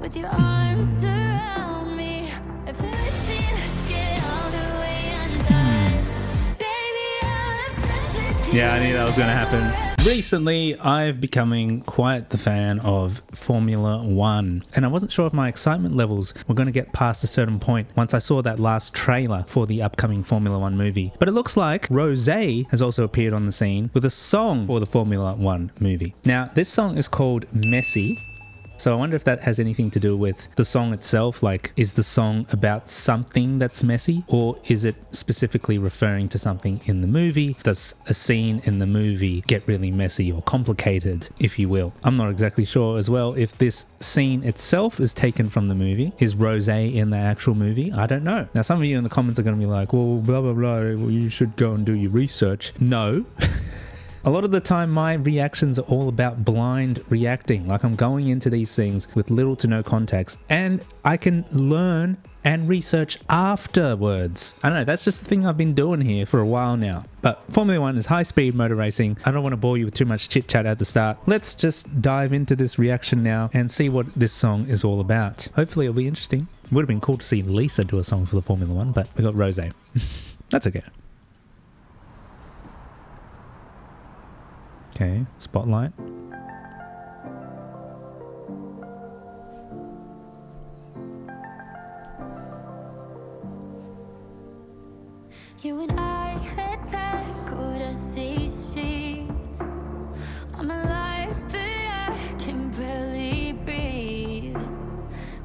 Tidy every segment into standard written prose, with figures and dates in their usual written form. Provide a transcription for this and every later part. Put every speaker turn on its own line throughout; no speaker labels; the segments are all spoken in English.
with your arms around me. If we see, let's get all the way undone. Baby, I'm obsessed with you.
Yeah, I knew that was going to happen. Recently, I've becoming quite the fan of Formula One, and I wasn't sure if my excitement levels were going to get past a certain point once I saw that last trailer for the upcoming Formula One movie. But it looks like Rosé has also appeared on the scene with a song for the Formula One movie. Now, this song is called Messy. So I wonder if that has anything to do with the song itself. Like, is the song about something that's messy, or is it specifically referring to something in the movie? Does a scene in the movie get really messy or complicated, if you will? I'm not exactly sure as well if this scene itself is taken from the movie. Is Rosé in the actual movie? I don't know. Now, some of you in the comments are going to be like, well, blah, blah, blah, well, you should go and do your research. No. A lot of the time, my reactions are all about blind reacting. Like, I'm going into these things with little to no context, and I can learn and research afterwards. I don't know, that's just the thing I've been doing here for a while now. But Formula One is high-speed motor racing. I don't want to bore you with too much chit-chat at the start. Let's just dive into this reaction now and see what this song is all about. Hopefully it'll be interesting. Would have been cool to see Lisa do a song for the Formula One, but we got Rosé. That's okay. Okay, spotlight.
You and I had tackled a sea sheet. I'm alive, but I can barely breathe.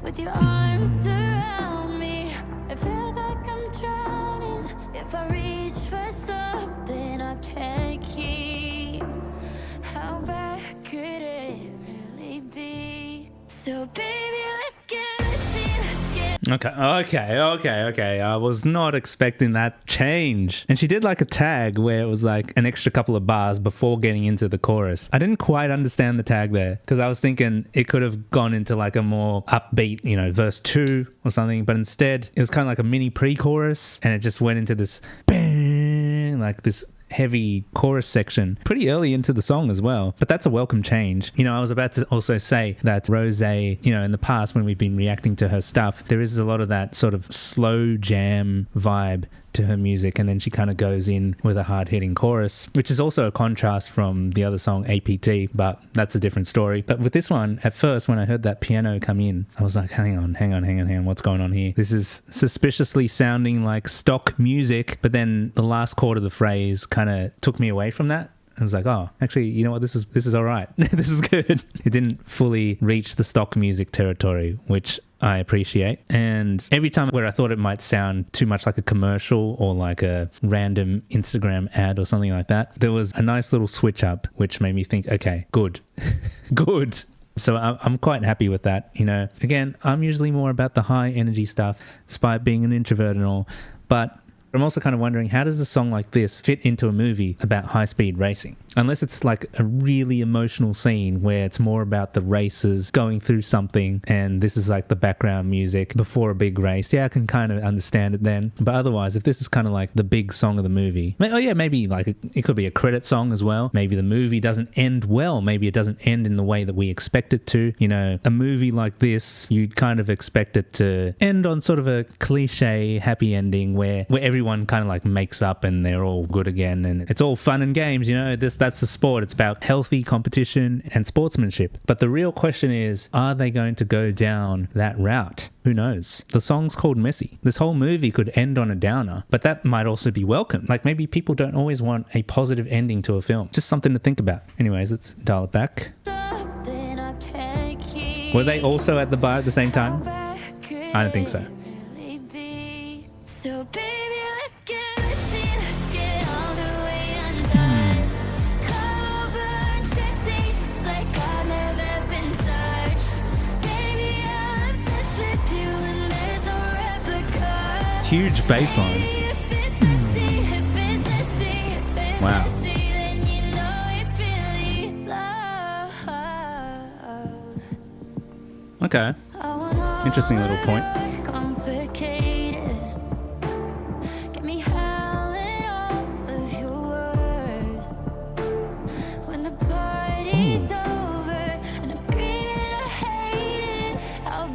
With your arms around me, it feels like I'm drowning. If I reach for something I can't keep, how bad could it really be? So baby, let's get messy, let's get...
Okay. I was not expecting that change. And she did like a tag where it was like an extra couple of bars before getting into the chorus. I didn't quite understand the tag there because I was thinking it could have gone into like a more upbeat, you know, verse 2 or something. But instead, it was kind of like a mini pre-chorus, and it just went into this bang, like this heavy chorus section pretty early into the song as well. But that's a welcome change. You know, I was about to also say that Rosé, you know, in the past when we've been reacting to her stuff, there is a lot of that sort of slow jam vibe to her music, and then she kind of goes in with a hard-hitting chorus, which is also a contrast from the other song APT, but that's a different story. But with this one, at first when I heard that piano come in, I was like, hang on, what's going on here? This is suspiciously sounding like stock music, but then the last chord of the phrase kind of took me away from that. I was like, oh, actually, you know what? This is all right. This is good. It didn't fully reach the stock music territory, which I appreciate. And every time where I thought it might sound too much like a commercial or like a random Instagram ad or something like that, there was a nice little switch up, which made me think, okay, good. Good. So I'm quite happy with that. You know, again, I'm usually more about the high energy stuff, despite being an introvert and all. But I'm also kind of wondering, how does a song like this fit into a movie about high-speed racing? Unless it's like a really emotional scene where it's more about the racers going through something and this is like the background music before a big race. Yeah, I can kind of understand it then. But otherwise, if this is kind of like the big song of the movie, oh yeah, maybe like it could be a credit song as well. Maybe the movie doesn't end well. Maybe it doesn't end in the way that we expect it to. You know, a movie like this, you'd kind of expect it to end on sort of a cliche happy ending where everyone kind of like makes up and they're all good again and it's all fun and games, you know. That's the sport. It's about healthy competition and sportsmanship. But the real question is, are they going to go down that route? Who knows? The song's called Messy. This whole movie could end on a downer, but that might also be welcome. Like, maybe people don't always want a positive ending to a film. Just something to think about. Anyways, let's dial it back. Were they also at the bar at the same time? I don't think so.
So baby, let's get messy, let's get all the way undone. Come over and just taste like I've never been touched. Baby, I'm obsessed with you and there's no replica.
Huge bass line.
If it's messy, if it's messy, if it's
Wow.
messy, then you know it's really love.
Okay.
I want
Interesting little point.
complicated. Get me howling all of your words. When the party's over and I'm screaming I hate it, I'll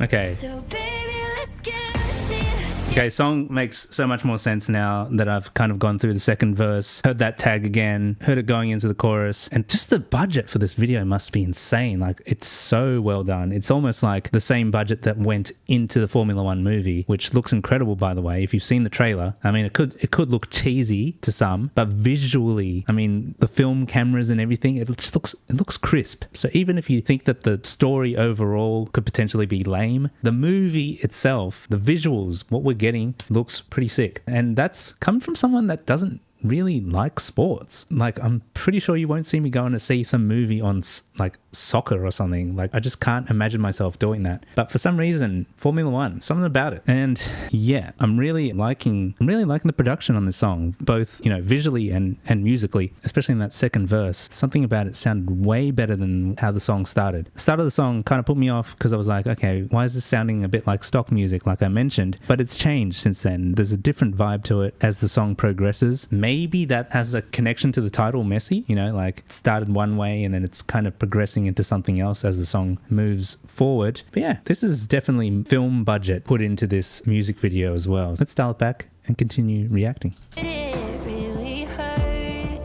Okay.
So baby, let's get messy.
Okay, song makes so much more sense now that I've kind of gone through the second verse, heard that tag again, heard it going into the chorus, and just the budget for this video must be insane. Like, it's so well done. It's almost like the same budget that went into the Formula One movie, which looks incredible, by the way. If you've seen the trailer, I mean, it could look cheesy to some, but visually, I mean, the film cameras and everything, it looks crisp. So even if you think that the story overall could potentially be lame, the movie itself, the visuals, what we're getting looks pretty sick. And that's coming from someone that doesn't really like sports. Like, I'm pretty sure you won't see me going to see some movie on like soccer or something. Like, I just can't imagine myself doing that. But for some reason, Formula One, something about it. And yeah, I'm really liking the production on this song, both, you know, visually and musically, especially in that second verse. Something about it sounded way better than how the song started. The start of the song kind of put me off because I was like, okay, why is this sounding a bit like stock music, like I mentioned? But it's changed since then. There's a different vibe to it as the song progresses. Maybe that has a connection to the title, Messy, you know, like it started one way and then it's kind of progressing into something else as the song moves forward. But yeah, this is definitely film budget put into this music video as well. Let's dial it back and continue reacting.
Did it really hurt?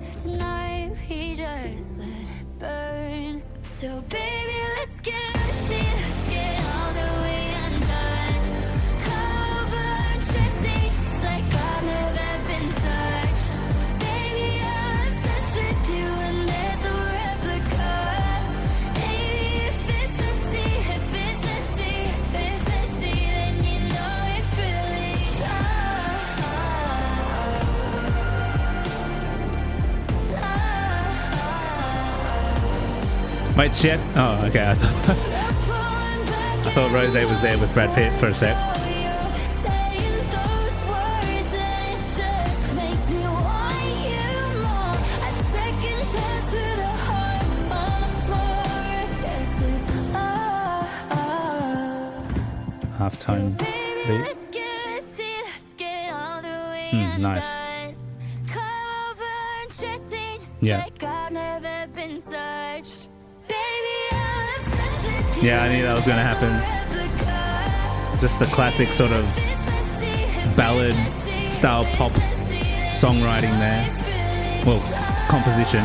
If tonight we just let it burn. So baby, let's get messy, let's get all the way undone. Cover, dressing just like I've never been touched. Baby, I'm obsessed with you and there's a replica. Baby, if it's messy, then you know it's really love.
Wait, shit. Oh, okay. I thought Rosé was there with Brad Pitt for a sec. Halftime beat. Nice. Yeah. Yeah, I knew that was going to happen. Just the classic sort of ballad style pop songwriting there. Well, composition.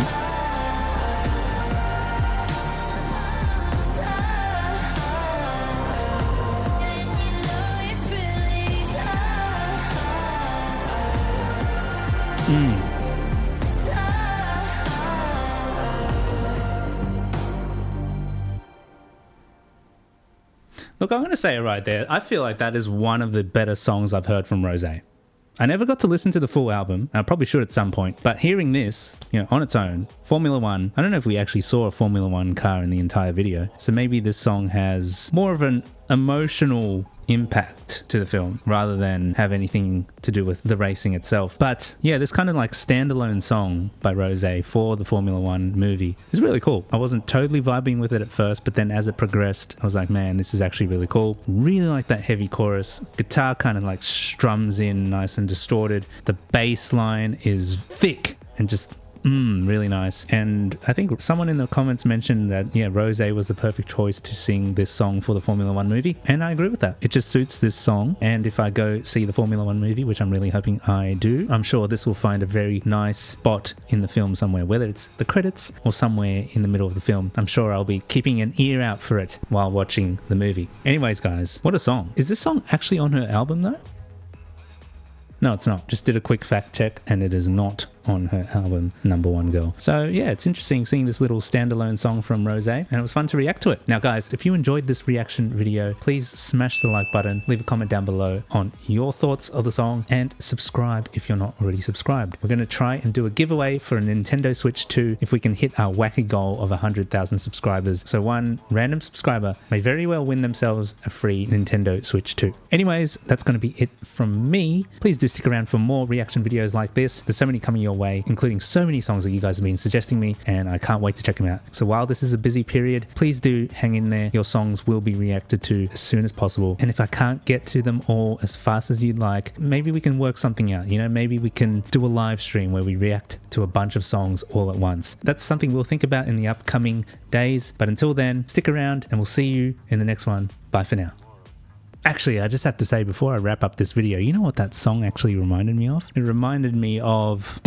Look, I'm going to say it right there. I feel like that is one of the better songs I've heard from Rosé. I never got to listen to the full album. I probably should at some point. But hearing this, you know, on its own, Formula One, I don't know if we actually saw a Formula One car in the entire video. So maybe this song has more of an emotional impact to the film rather than have anything to do with the racing itself. But yeah, this kind of like standalone song by Rosé for the Formula One movie is really cool. I wasn't totally vibing with it at first, but then as it progressed, I was like, man, this is actually really cool. Really like that heavy chorus. Guitar kind of like strums in nice and distorted. The bass line is thick and just really nice. And I think someone in the comments mentioned that, yeah, Rosé was the perfect choice to sing this song for the Formula One movie. And I agree with that. It just suits this song. And if I go see the Formula One movie, which I'm really hoping I do, I'm sure this will find a very nice spot in the film somewhere, whether it's the credits or somewhere in the middle of the film. I'm sure I'll be keeping an ear out for it while watching the movie. Anyways, guys, what a song. Is this song actually on her album though? No, it's not. Just did a quick fact check and it is not on her album Number One Girl. So yeah, it's interesting seeing this little standalone song from Rosé, and it was fun to react to it. Now guys, if you enjoyed this reaction video, please smash the like button, leave a comment down below on your thoughts of the song, and subscribe if you're not already subscribed. We're going to try and do a giveaway for a Nintendo Switch 2 if we can hit our wacky goal of 100,000 subscribers. So one random subscriber may very well win themselves a free Nintendo Switch 2. Anyways, that's going to be it from me. Please do stick around for more reaction videos like this. There's so many coming your your way, including so many songs that you guys have been suggesting me, and I can't wait to check them out. So while this is a busy period, please do hang in there. Your songs will be reacted to as soon as possible. And if I can't get to them all as fast as you'd like, maybe we can work something out. You know, maybe we can do a live stream where we react to a bunch of songs all at once. That's something we'll think about in the upcoming days. But until then, stick around and we'll see you in the next one. Bye for now. Actually, I just have to say before I wrap up this video, you know what that song actually reminded me of? It reminded me of